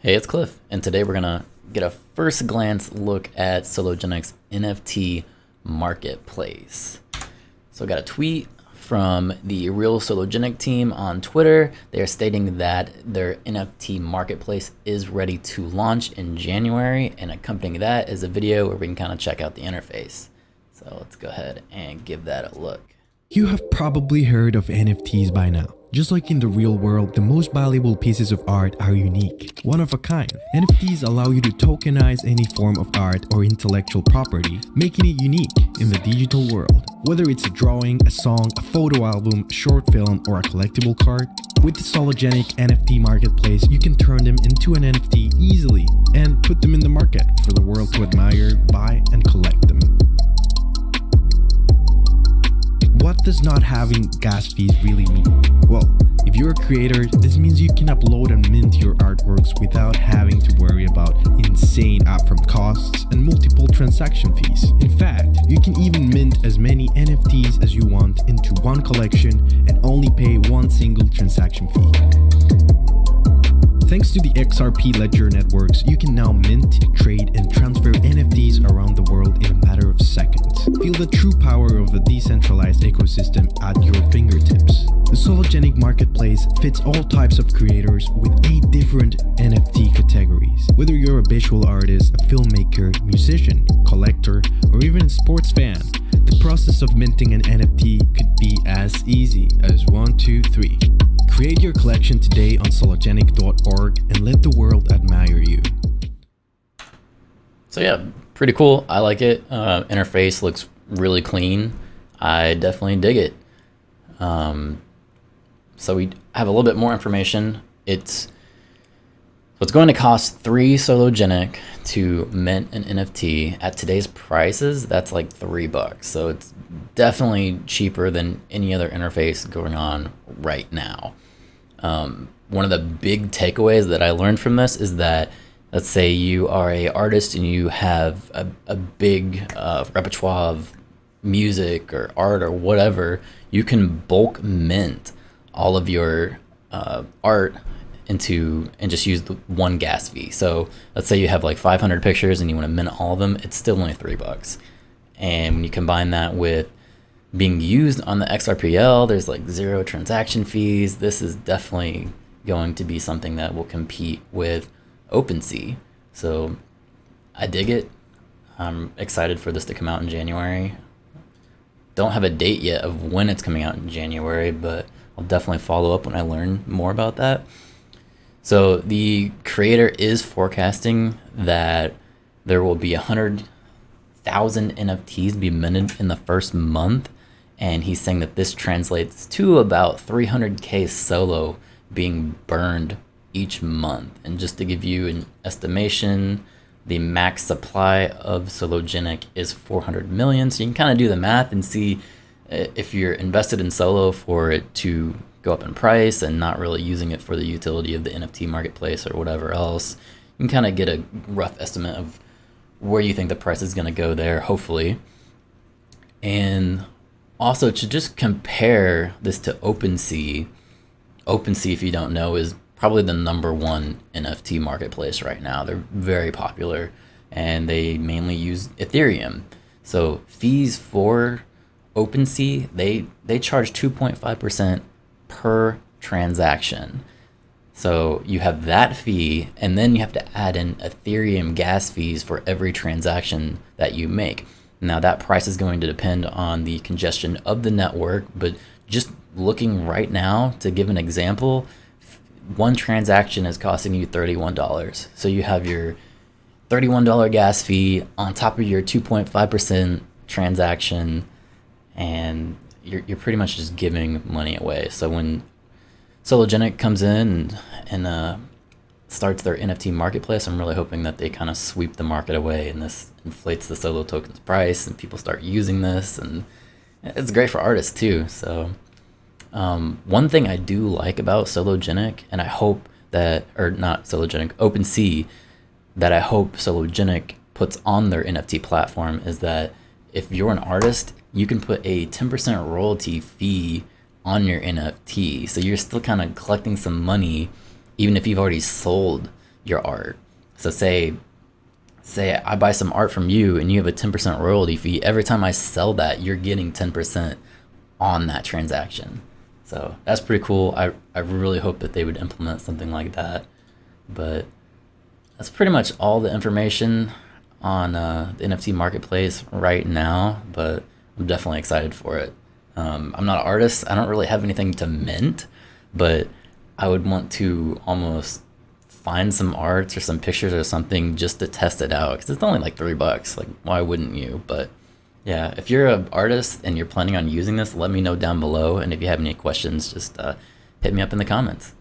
Hey, it's Cliff, and today we're gonna get a first glance look at Sologenic's NFT marketplace. So I got a tweet from the real Sologenic team on Twitter. They are stating that their NFT marketplace is ready to launch in January, and accompanying that is a video where we can kind of check out the interface. So let's go ahead and give that a look. You have probably heard of NFTs by now. Just like in the real world, the most valuable pieces of art are unique, one of a kind. NFTs allow you to tokenize any form of art or intellectual property, making it unique in the digital world. Whether it's a drawing, a song, a photo album, a short film, or a collectible card, with the Sologenic NFT marketplace, you can turn them into an NFT easily and put them in the market for the world to admire, buy, and collect them. What does not having gas fees really mean? Well, if you're a creator, this means you can upload and mint your artworks without having to worry about insane upfront costs and multiple transaction fees. In fact, you can even mint as many NFTs as you want into one collection and only pay one single transaction fee. Thanks to the XRP Ledger networks, you can now mint, trade, and transfer NFTs around the world in a matter of seconds. Feel the true power of a decentralized ecosystem at your fingertips. The Sologenic marketplace fits all types of creators with 8 different NFT categories. Whether you're a visual artist, a filmmaker, musician, collector, or even a sports fan, the process of minting an NFT could be as easy as 1, 2, 3. Create your collection today on sologenic.org and let the world admire you. So yeah, pretty cool. I like it. Interface looks really clean. I definitely dig it. So we have a little bit more information. It's going to cost 3 Sologenic to mint an NFT. At today's prices, that's like $3. So it's definitely cheaper than any other interface going on right now. One of the big takeaways that I learned from this is that, let's say you are a artist and you have a big repertoire of music or art or whatever, you can bulk mint all of your art into and just use the one gas fee. So let's say you have like 500 pictures and you want to mint all of them, it's still only $3. And when you combine that with being used on the XRPL, there's like 0 transaction fees. This is definitely going to be something that will compete with Opensea. So I dig it. I'm excited for this to come out in January. Don't have a date yet of when it's coming out in January, but I'll definitely follow up when I learn more about that. So the creator is forecasting that there will be 100,000 NFTs be minted in the first month. And he's saying that this translates to about 300K solo being burned each month. And just to give you an estimation, the max supply of Sologenic is 400 million. So you can kind of do the math and see if you're invested in Solo for it to go up in price and not really using it for the utility of the NFT marketplace or whatever else. You can kind of get a rough estimate of where you think the price is going to go there, hopefully. And also, to just compare this to Opensea, if you don't know, is probably the #1 NFT marketplace right now. They're very popular, and they mainly use Ethereum. So fees for Opensea, they charge 2.5% per transaction. So you have that fee, and then you have to add in Ethereum gas fees for every transaction that you make. Now that price is going to depend on the congestion of the network, but just looking right now, to give an example, one transaction is costing you $31. So you have your $31 gas fee on top of your 2.5% transaction, and you're pretty much just giving money away. So when Sologenic comes in and starts their NFT marketplace, I'm really hoping that they kind of sweep the market away and this inflates the Solo token's price and people start using this, and it's great for artists too. So one thing I do like about Sologenic, and I hope that, or not Sologenic, Opensea, that I hope Sologenic puts on their NFT platform is that if you're an artist, you can put a 10% royalty fee on your NFT. So you're still kind of collecting some money even if you've already sold your art. So say I buy some art from you and you have a 10% royalty fee. Every time I sell that, you're getting 10% on that transaction. So that's pretty cool. I really hope that they would implement something like that. But that's pretty much all the information on the NFT marketplace right now, but I'm definitely excited for it. I'm not an artist. I don't really have anything to mint, but I would want to almost find some arts or some pictures or something just to test it out, because it's only like $3. Like, why wouldn't you? But yeah, if you're an artist and you're planning on using this, let me know down below. And if you have any questions, just hit me up in the comments.